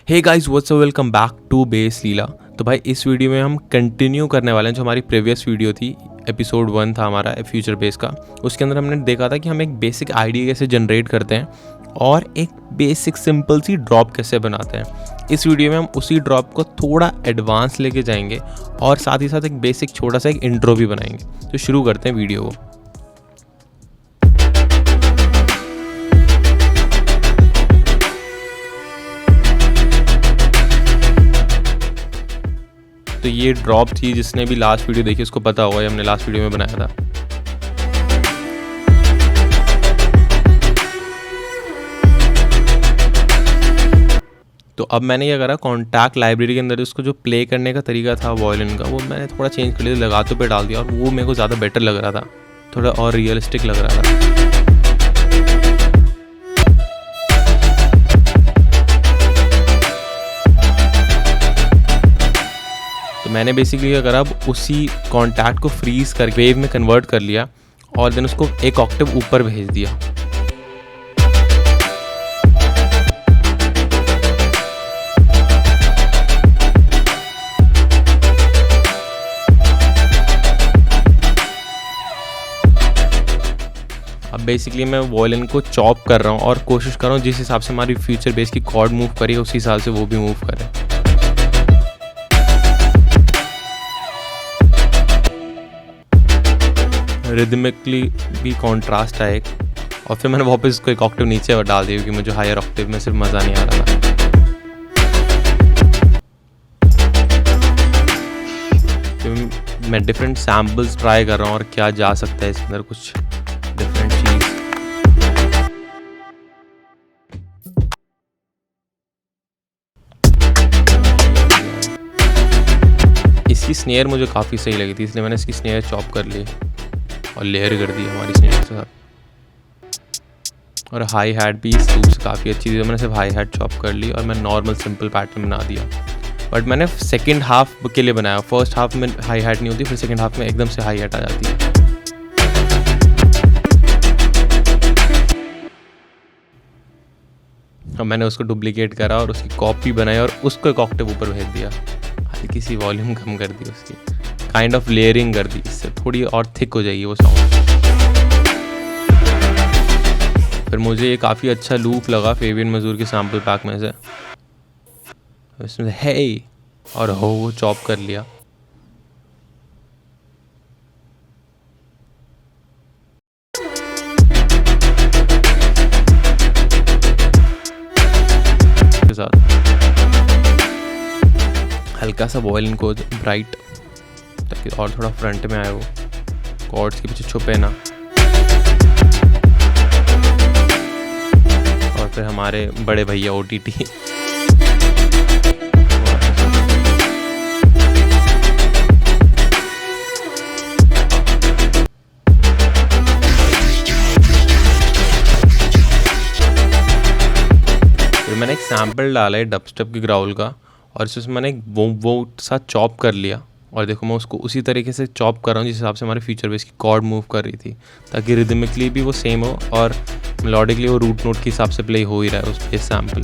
Hey guys what's up, welcome back to base Leela. तो भाई इस वीडियो में हम कंटिन्यू करने वाले हैं जो हमारी प्रीवियस वीडियो थी। एपिसोड 1 था हमारा फ्यूचर बेस का। उसके अंदर हमने देखा था कि हम एक बेसिक आइडिया कैसे जनरेट करते हैं और एक बेसिक सिंपल सी ड्रॉप कैसे बनाते हैं। इस वीडियो में हम उसी ड्रॉप को थोड़ा एडवांस लेके जाएंगे और साथ ही साथ एक बेसिक छोटा सा एक इंट्रो भी बनाएंगे। तो शुरू करते हैं वीडियो को। तो ये ड्रॉप थी, जिसने भी लास्ट वीडियो देखी उसको पता होगा, ये हमने लास्ट वीडियो में बनाया था। तो अब मैंने क्या करा, कॉन्टैक्ट लाइब्रेरी के अंदर उसको जो प्ले करने का तरीका था वॉयलिन का, वो मैंने थोड़ा चेंज कर लिया, लगातों पे डाल दिया और वो मेरे को ज़्यादा बेटर लग रहा था, थोड़ा और रियलिस्टिक लग रहा था। तो मैंने बेसिकली क्या करा, अब उसी कॉन्टैक्ट को फ्रीज कर वेव में कन्वर्ट कर लिया और देन उसको एक ऑक्टेव ऊपर भेज दिया। अब बेसिकली मैं वॉयलिन को चॉप कर रहा हूँ और कोशिश कर रहा हूँ जिस हिसाब से हमारी फ्यूचर बेस की कॉर्ड मूव करी उस हिसाब से वो भी मूव करे। रिदमिकली भी कॉन्ट्रास्ट है एक, और फिर मैंने वापस इसको एक ऑक्टेव नीचे डाल दिया क्योंकि मुझे हायर ऑक्टेव में सिर्फ मज़ा नहीं आ रहा था। तो मैं डिफरेंट सैम्पल्स ट्राई कर रहा हूँ और क्या जा सकता है इसके अंदर, कुछ डिफरेंट चीज़। इसकी स्नेयर मुझे काफ़ी सही लगी थी, इसलिए मैंने इसकी स्नेयर चॉप कर ली और लेयर कर दी हमारी स्नेयर के साथ। और हाई हैट भी इस लूप से काफ़ी अच्छी थी, तो मैंने सिर्फ हाई हैट चॉप कर ली और मैं नॉर्मल सिंपल पैटर्न बना दिया। बट मैंने सेकंड हाफ के लिए बनाया, फर्स्ट हाफ में हाई हैट नहीं होती, फिर सेकंड हाफ में एकदम से हाई हैट आ जाती है। अब मैंने उसको डुप्लीकेट करा और उसकी कॉपी बनाई और उसको एक ऑक्टेव ऊपर भेज दिया, हल्की सी वॉल्यूम कम कर दी उसकी, काइंड ऑफ लेयरिंग कर दी, इससे थोड़ी और थिक हो जाएगी वो साउंड। फिर मुझे ये काफ़ी अच्छा लूप लगा फेबियन मजूर के सैम्पल पैक में से, इसमें हे और हो वो चॉप कर लिया। के साथ हल्का सा वॉयलिन को ब्राइट, ताकि और थोड़ा फ्रंट में आए, वो कॉर्ड्स के पीछे छुपे ना। और फिर हमारे बड़े भैया OTT फिर मैंने एक सैम्पल डाला है डबस्टेप के ग्राउल का और इसमें मैंने एक वो सा चॉप कर लिया और देखो मैं उसको उसी तरीके से चॉप कर रहा हूँ जिस हिसाब से हमारे फ्यूचर बेस की कॉर्ड मूव कर रही थी, ताकि रिदमिकली भी वो सेम हो और मेलोडिकली वो रूट नोट के हिसाब से प्ले हो ही रहा है उस बेस सैम्पल।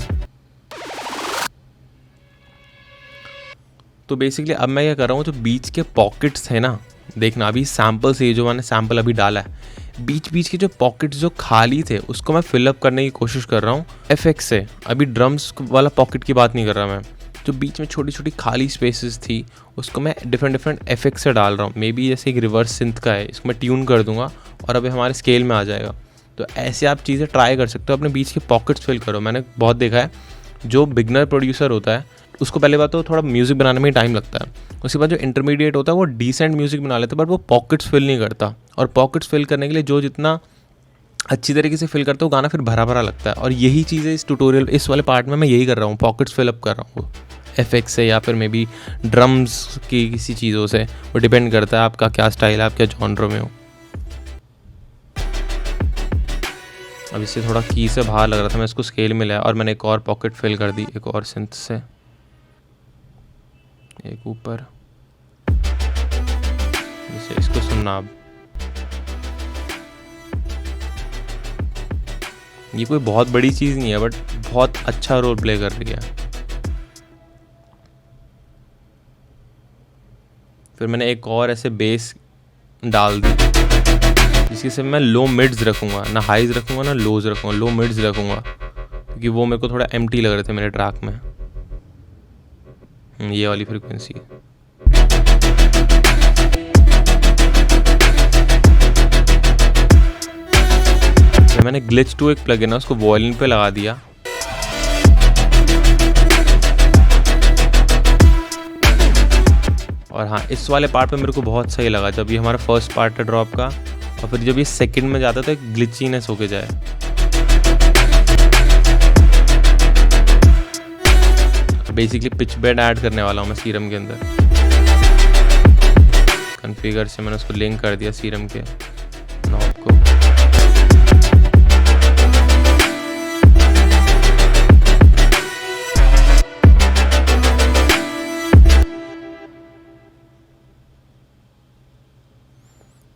तो बेसिकली अब मैं क्या कर रहा हूँ, जो बीच के पॉकेट्स थे ना, देखना अभी सैम्पल से, जो मैंने सैम्पल अभी डाला है, बीच बीच के जो पॉकेट्स जो खाली थे उसको मैं फिलअप करने की कोशिश कर रहा हूँ FX से। अभी ड्रम्स वाला पॉकेट की बात नहीं कर रहा मैं, जो बीच में छोटी छोटी खाली स्पेसेस थी उसको मैं डिफरेंट FX से डाल रहा हूँ। मे बी जैसे एक रिवर्स सिंथ का है, इसको मैं ट्यून कर दूंगा और अभी हमारे स्केल में आ जाएगा। तो ऐसे आप चीज़ें ट्राई कर सकते हो, अपने बीच के पॉकेट्स फिल करो। मैंने बहुत देखा है जो बिगनर प्रोड्यूसर होता है उसको पहले बात तो थोड़ा म्यूज़िक बनाने में ही टाइम लगता है, उसके बाद जो इंटरमीडिएट होता है वो डिसेंट म्यूज़िक बना लेता है, बट वो पॉकेट्स फिल नहीं करता। और पॉकेट्स फिल करने के लिए जो जितना अच्छी तरीके से फिल करता है वो गाना फिर भरा भरा लगता है। और यही चीज़ें इस ट्यूटोरियल, इस वाले पार्ट में मैं यही कर रहा हूँ, पॉकेट्स फिलअप कर रहा हूँ FX से या फिर मे बी ड्रम्स की किसी चीज़ों से, वो डिपेंड करता है आपका क्या स्टाइल है, आप क्या जॉनर में हो। अब इससे थोड़ा की से बाहर लग रहा था, मैं इसको स्केल में लाया और मैंने एक और पॉकेट फिल कर दी, एक और सिंथ से, एक ऊपर, जैसे इसको सुनना। अब ये कोई बहुत बड़ी चीज़ नहीं है बट बहुत अच्छा रोल प्ले कर रही है। फिर मैंने एक और ऐसे बेस डाल दी, जिसकी से मैं लो मिड्स रखूँगा, ना हाइज रखूँगा ना लोज रखूँगा, लो मिड्स रखूँगा, क्योंकि वो मेरे को थोड़ा एम्प्टी लग रहे थे मेरे ट्रैक में। ये वाली फ्रीक्वेंसी। मैंने ग्लिच 2 एक प्लगइन है, उसको वॉल्यूम पे लगा दिया। और हाँ, इस वाले पार्ट पे मेरे को बहुत सही लगा जब ये हमारा फर्स्ट पार्ट है ड्रॉप का, और फिर जब ये सेकंड में जाता है तो एक ग्लिचीनेस होके जाए। बेसिकली पिच बेंड ऐड करने वाला हूँ मैं सीरम के अंदर। कॉन्फ़िगर से मैंने उसको लिंक कर दिया सीरम के नॉब को।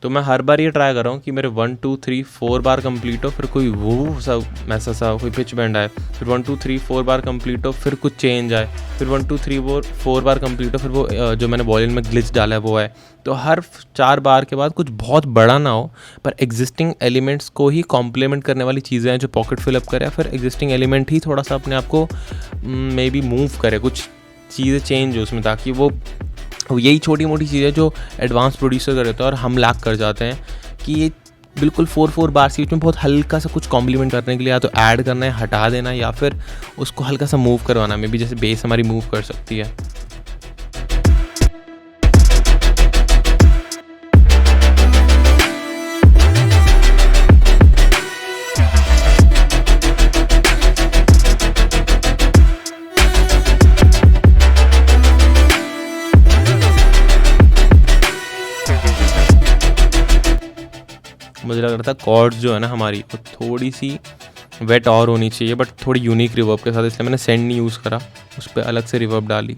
तो मैं हर बार ये ट्राई कर रहा हूँ कि मेरे 1 2 3 4 बार कंप्लीट हो, फिर कोई वो सब ऐसा सा कोई पिच बैंड आए, फिर 1 2 3 4 बार कंप्लीट हो, फिर कुछ चेंज आए, फिर 1 2 3 4 बार कंप्लीट हो, फिर वो जो मैंने वॉल्यूम में ग्लिच डाला है वो आए। तो हर 4 बार के बाद कुछ बहुत बड़ा ना हो, पर एग्जिस्टिंग एलिमेंट्स को ही कॉम्प्लीमेंट करने वाली चीज़ें हैं जो पॉकेट फिलअप करे, या फिर एग्जिस्टिंग एलिमेंट ही थोड़ा सा अपने आप को मे बी मूव करे, कुछ चीज़ें चेंज हो उसमें, ताकि वो यही छोटी मोटी चीज़ें जो एडवांस प्रोड्यूसर कर देते हैं और हम लैक कर जाते हैं, कि ये बिल्कुल 4 बार सीट में बहुत हल्का सा कुछ कॉम्प्लीमेंट करने के लिए या तो ऐड करना है, हटा देना है, या फिर उसको हल्का सा मूव करवाना। मे बी जैसे बेस हमारी मूव कर सकती है। मुझे लग रहा था कॉर्ड्स जो है ना हमारी, वो थोड़ी सी वेट और होनी चाहिए, बट थोड़ी यूनिक रिवर्ब के साथ, इसलिए मैंने सेंड नहीं यूज़ करा, उस पर अलग से रिवर्ब डाली।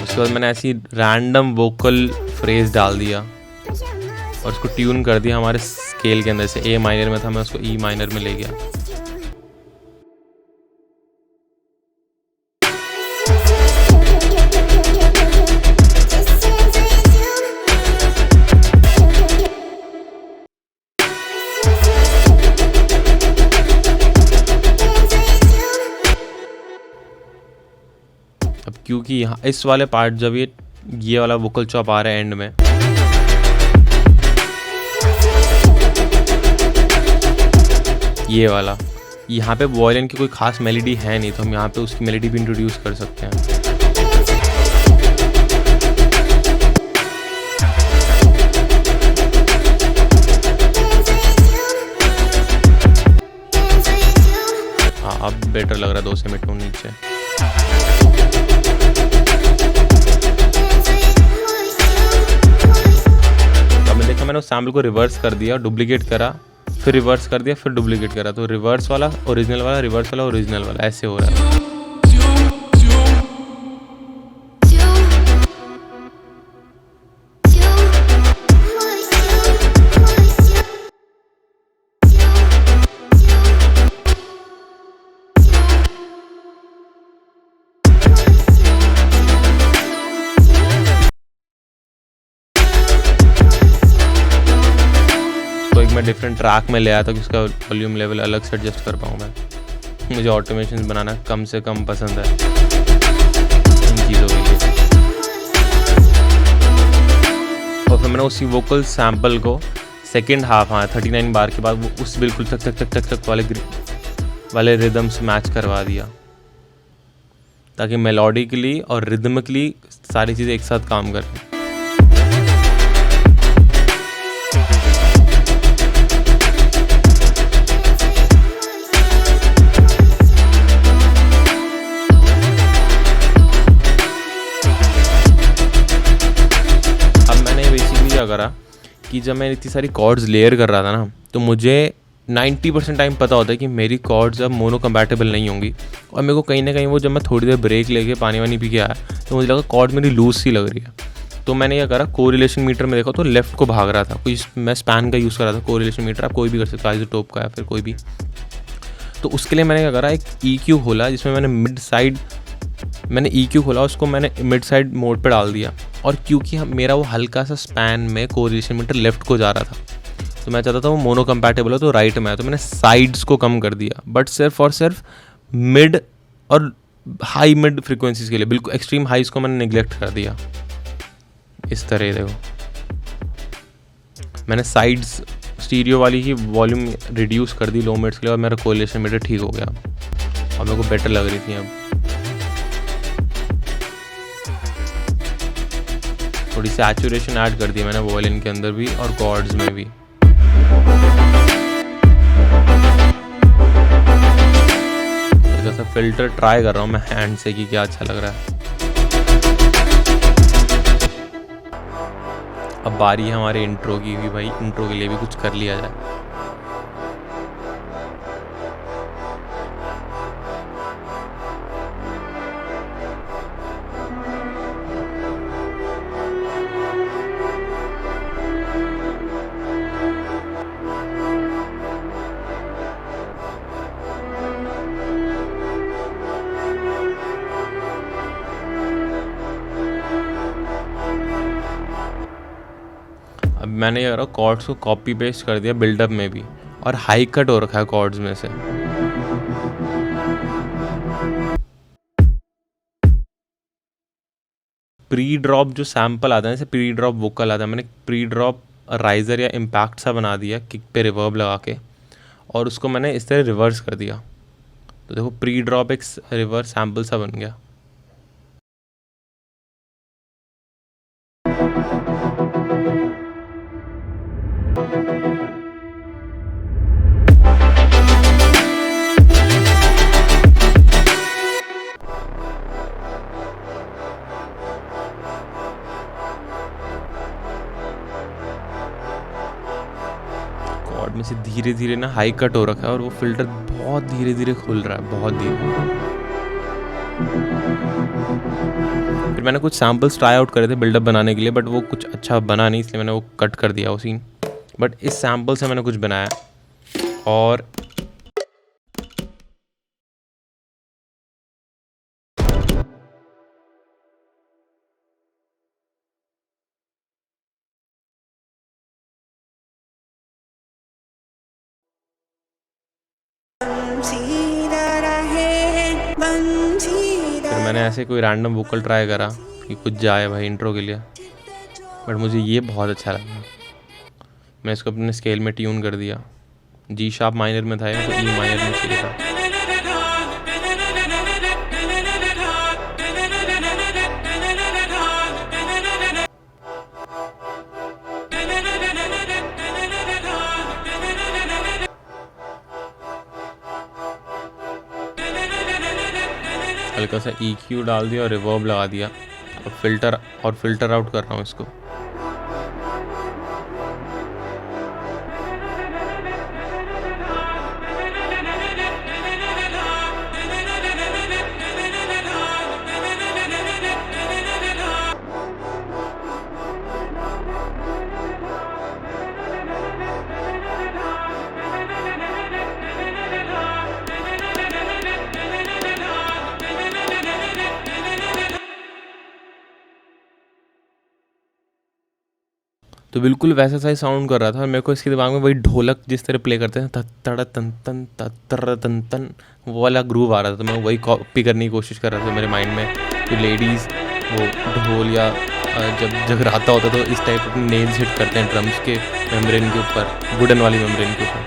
उसके बाद मैंने ऐसी रैंडम वोकल फ्रेज डाल दिया और उसको ट्यून कर दिया हमारे स्केल के अंदर से। ए माइनर में था, मैं उसको ई माइनर में ले गया। अब क्योंकि यहाँ इस वाले पार्ट जब ये वाला वोकल चॉप आ रहा है एंड में, ये वाला, यहाँ पे वॉयलिन की कोई खास मेलोडी है नहीं, तो हम यहाँ पे उसकी मेलोडी भी इंट्रोड्यूस कर सकते हैं। हाँ, अब बेटर लग रहा है 2 सेमी-टोन नीचे। मैंने उस सैम्पल को रिवर्स कर दिया, डुप्लीकेट करा, फिर रिवर्स कर दिया, फिर डुप्लीकेट करा, तो रिवर्स वाला ओरिजिनल वाला, रिवर्स वाला ओरिजिनल वाला, ऐसे हो रहा है। मैं डिफरेंट ट्रैक में ले आया था कि उसका वॉल्यूम लेवल अलग से एडजस्ट कर पाऊँ मैं। मुझे ऑटोमेशन बनाना कम से कम पसंद है इन चीज़ों के लिए। और फिर मैंने उसी वोकल सैम्पल को सेकेंड हाफ, हाँ 39 बार के बाद, वो उस बिल्कुल तक तक तक तक तक वाले रिदम से मैच करवा दिया, ताकि मेलोडिकली और रिदमिकली सारी चीज़ें एक साथ काम करें। करा कि जब मैं इतनी सारी कॉर्ड्स लेयर कर रहा था ना, तो मुझे 90% टाइम पता होता है कि मेरी कॉर्ड्स अब मोनो कंपैटिबल नहीं होंगी। और मेरे को कहीं ना कहीं वो, जब मैं थोड़ी देर ब्रेक लेके पानी वानी पी के आया, तो मुझे लगा कॉर्ड मेरी लूज सी लग रही है। तो मैंने क्या करा, कोरिलेशन मीटर में देखा तो लेफ्ट को भाग रहा था, कोई मैं स्पैन का यूज़ कर रहा था। कोरिलेशन मीटर आप कोई भी कर सकते हो, आइसोटोप का या फिर कोई भी। तो उसके लिए मैंने क्या करा, एक EQ खोला जिसमें मैंने EQ खोला, उसको मैंने मिड साइड मोड पे डाल दिया। और क्योंकि मेरा वो हल्का सा स्पैन में कोरिलेशन मीटर लेफ्ट को जा रहा था, तो मैं चाहता था वो मोनो कंपैटिबल हो तो राइट में है, तो मैंने साइड्स को कम कर दिया, बट सिर्फ और सिर्फ मिड और हाई मिड फ्रिक्वेंसीज के लिए। बिल्कुल एक्सट्रीम हाइज को मैंने निगलेक्ट कर दिया। इस तरह देखो, मैंने साइड्स स्टीरियो वाली ही वॉल्यूम रिड्यूस कर दी लो मिड्स के लिए, और मेरा कोरिलेशन मीटर ठीक हो गया और मेरे को बेटर लग रही थी। अब थोड़ी सैचुरेशन ऐड कर दी मैंने वॉयलिन के अंदर भी और कॉर्ड्स में भी। जैसा फिल्टर ट्राई कर रहा हूँ मैं हैंड से कि क्या अच्छा लग रहा है। अब बारी है हमारे इंट्रो की भी, भाई इंट्रो के लिए भी कुछ कर लिया जाए। अब मैंने ये कॉर्ड्स को कॉपी पेस्ट कर दिया बिल्डअप में भी, और हाई कट हो रखा है कॉर्ड्स में से। प्री ड्रॉप जो सैम्पल आता है, जैसे प्री ड्रॉप वोकल आता है, मैंने प्री ड्रॉप राइजर या इम्पैक्ट सा बना दिया किक पे रिवर्ब लगा के, और उसको मैंने इस तरह रिवर्स कर दिया। तो देखो प्री ड्रॉप एक रिवर्स सैम्पल सा बन गया। कॉर्ड में से धीरे धीरे ना हाई कट हो रखा है, और वो फिल्टर बहुत धीरे धीरे खुल रहा है, बहुत धीरे। फिर मैंने कुछ सैम्पल्स ट्राई आउट करे थे बिल्डअप बनाने के लिए, बट वो कुछ अच्छा बना नहीं, इसलिए मैंने वो कट कर दिया वो सीन। बट इस सैम्पल से मैंने कुछ बनाया, और फिर मैंने ऐसे कोई रैंडम वोकल ट्राई करा कि कुछ जाए भाई इंट्रो के लिए, बट मुझे ये बहुत अच्छा लगा। मैं इसको अपने स्केल में ट्यून कर दिया। G शार्प माइनर में था, तो E माइनर में चाहिए था। हल्का सा EQ डाल दिया और रिवर्ब लगा दिया, और फिल्टर आउट कर रहा हूँ इसको। तो बिल्कुल वैसा सा ही साउंड कर रहा था, और मेरे को इसके दिमाग में वही ढोलक जिस तरह प्ले करते हैं, तड़ तन तन तर तन तन, वो वाला ग्रूव आ रहा था। तो मैं वही कॉपी करने की कोशिश कर रहा था मेरे माइंड में। तो लेडीज़ वो ढोल या जब जगराता होता तो इस टाइप अपने नेल्स हिट करते हैं ड्रम्स के मेम्ब्रेन के ऊपर, वुडन वाली मेम्ब्रेन के ऊपर।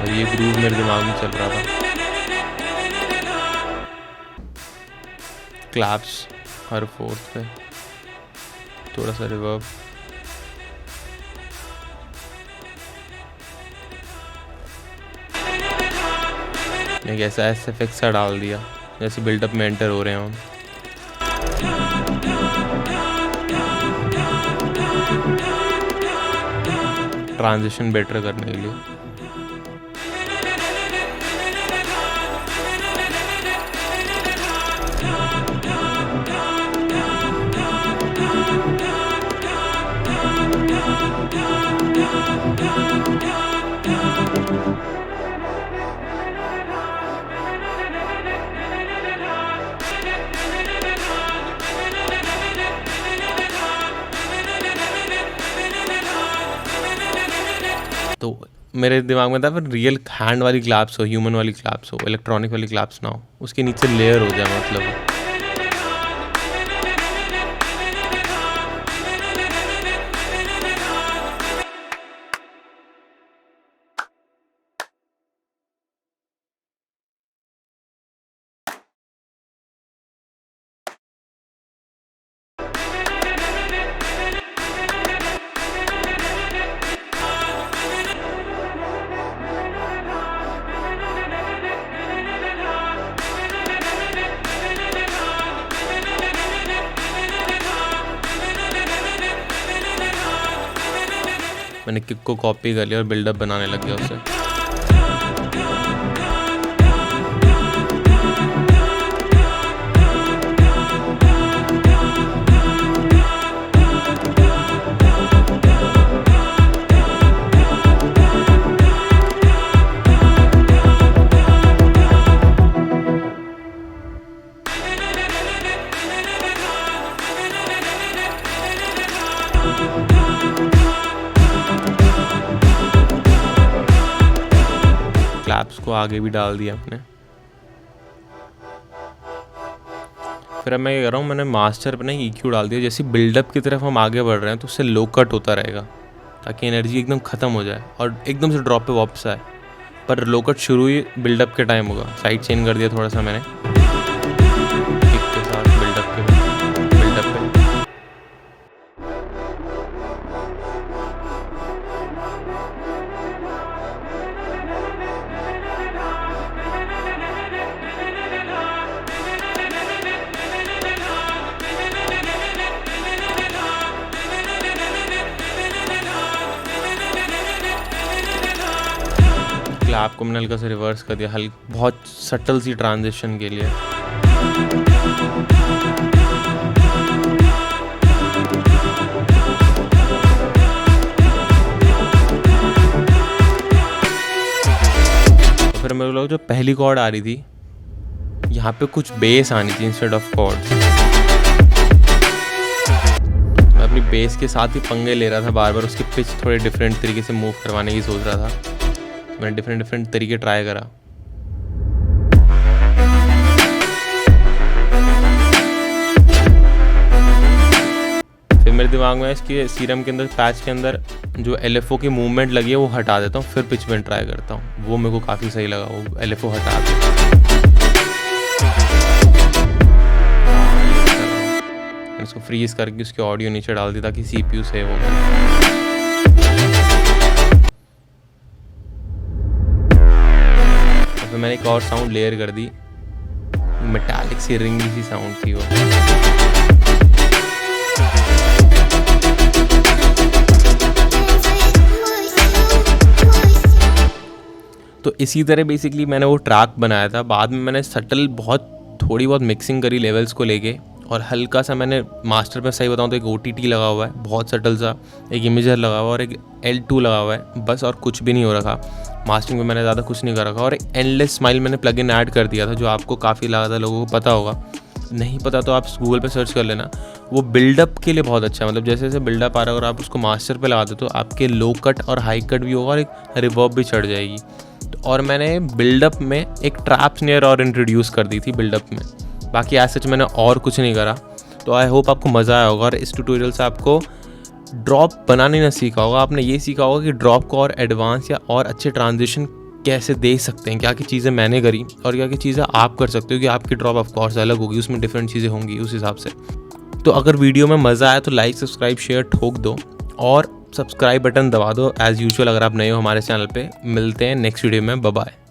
और ये ग्रूव मेरे दिमाग में चल रहा था। क्लैप्स हर फोर्थ पे, थोड़ा सा रिवर्ब। एक ऐसा SFX सा डाल दिया जैसे बिल्डअप में एंटर हो रहे हैं हम। ट्रांजिशन बेटर करने के लिए। तो मेरे दिमाग में था फिर रियल हैंड वाली क्लैप्स हो, ह्यूमन वाली क्लैप्स हो, इलेक्ट्रॉनिक वाली क्लैप्स ना हो, उसके नीचे लेयर हो जाए मतलब। मैंने किक को कॉपी कर लिया और बिल्डअप बनाने लग गया उससे। क्लैप्स को आगे भी डाल दिया हमने। फिर अब मैं क्या कर रहा हूँ, मैंने मास्टर पे ना EQ डाल दिया। जैसे बिल्डअप की तरफ हम आगे बढ़ रहे हैं तो उससे लो कट होता रहेगा ताकि एनर्जी एकदम ख़त्म हो जाए और एकदम से ड्रॉप पे वापस आए। पर लो कट शुरू ही बिल्डअप के टाइम होगा। साइड चेंज कर दिया थोड़ा सा मैंने किक के साथ बिल्डअप पे। क्लैप को मैंने हल्का से रिवर्स कर दिया, बहुत सटल सी ट्रांजिशन के लिए। फिर मेरे लोग जो पहली कॉर्ड आ रही थी यहाँ पे कुछ बेस आनी थी इंस्टेड ऑफ कॉर्ड्स। मैं अपनी बेस के साथ ही पंगे ले रहा था बार बार, उसकी पिच थोड़े डिफरेंट तरीके से मूव करवाने की सोच रहा था। मैंने डिफरेंट तरीके ट्राई करा। फिर मेरे दिमाग में इसके सीरम के अंदर, पैच के अंदर जो LFO की मूवमेंट लगी है वो हटा देता हूँ, फिर पिच में ट्राई करता हूँ। वो मेरे को काफ़ी सही लगा, वो LFO हटा देता। इसको फ्रीज करके उसकी ऑडियो नीचे डाल दी ताकि CPU सेव हो गया। फिर मैंने एक और साउंड लेयर कर दी, मेटालिक सी रिंगी सी साउंड थी वो। तो इसी तरह बेसिकली मैंने वो ट्रैक बनाया था। बाद में मैंने सटल थोड़ी बहुत मिक्सिंग करी लेवल्स को लेके, और हल्का सा मैंने मास्टर पे, सही बताऊँ तो एक OTT लगा हुआ है बहुत सटल सा, एक इमेजर लगा हुआ है और एक L2 लगा हुआ है, बस। और कुछ भी नहीं हो रखा मास्टरिंग में, मैंने ज़्यादा कुछ नहीं कर रखा। और एक एंडलेस स्माइल मैंने प्लगइन ऐड कर दिया था, जो आपको काफ़ी ज़्यादा लोगों को पता होगा। नहीं पता तो आप गूगल पे सर्च कर लेना। वो बिल्डअप के लिए बहुत अच्छा है, मतलब जैसे जैसे बिल्डअप आ रहा है और आप उसको मास्टर पे लगा दो तो आपके लो कट और हाई कट भी होगा और एक रिवर्ब भी चढ़ जाएगी। और मैंने बिल्डअप में एक ट्रैप स्नेयर और इंट्रोड्यूस कर दी थी बिल्डअप में। बाकी आज सच मैंने और कुछ नहीं करा। तो आई होप आपको मज़ा आया होगा और इस ट्यूटोरियल से आपको ड्रॉप बनाने ना सीखा होगा, आपने ये सीखा होगा कि ड्रॉप को और एडवांस या और अच्छे ट्रांजिशन कैसे दे सकते हैं, क्या क्या चीज़ें मैंने करी और क्या क्या चीज़ें आप कर सकते हो कि आपकी ड्रॉप ऑफ कोर्स अलग होगी, उसमें डिफरेंट चीज़ें होंगी उस हिसाब से। तो अगर वीडियो में मज़ा आया तो लाइक सब्सक्राइब शेयर ठोक दो और सब्सक्राइब बटन दबा दो एज़ यूजुअल अगर आप नए हो हमारे चैनल पे। मिलते हैं नेक्स्ट वीडियो में, बाय बाय।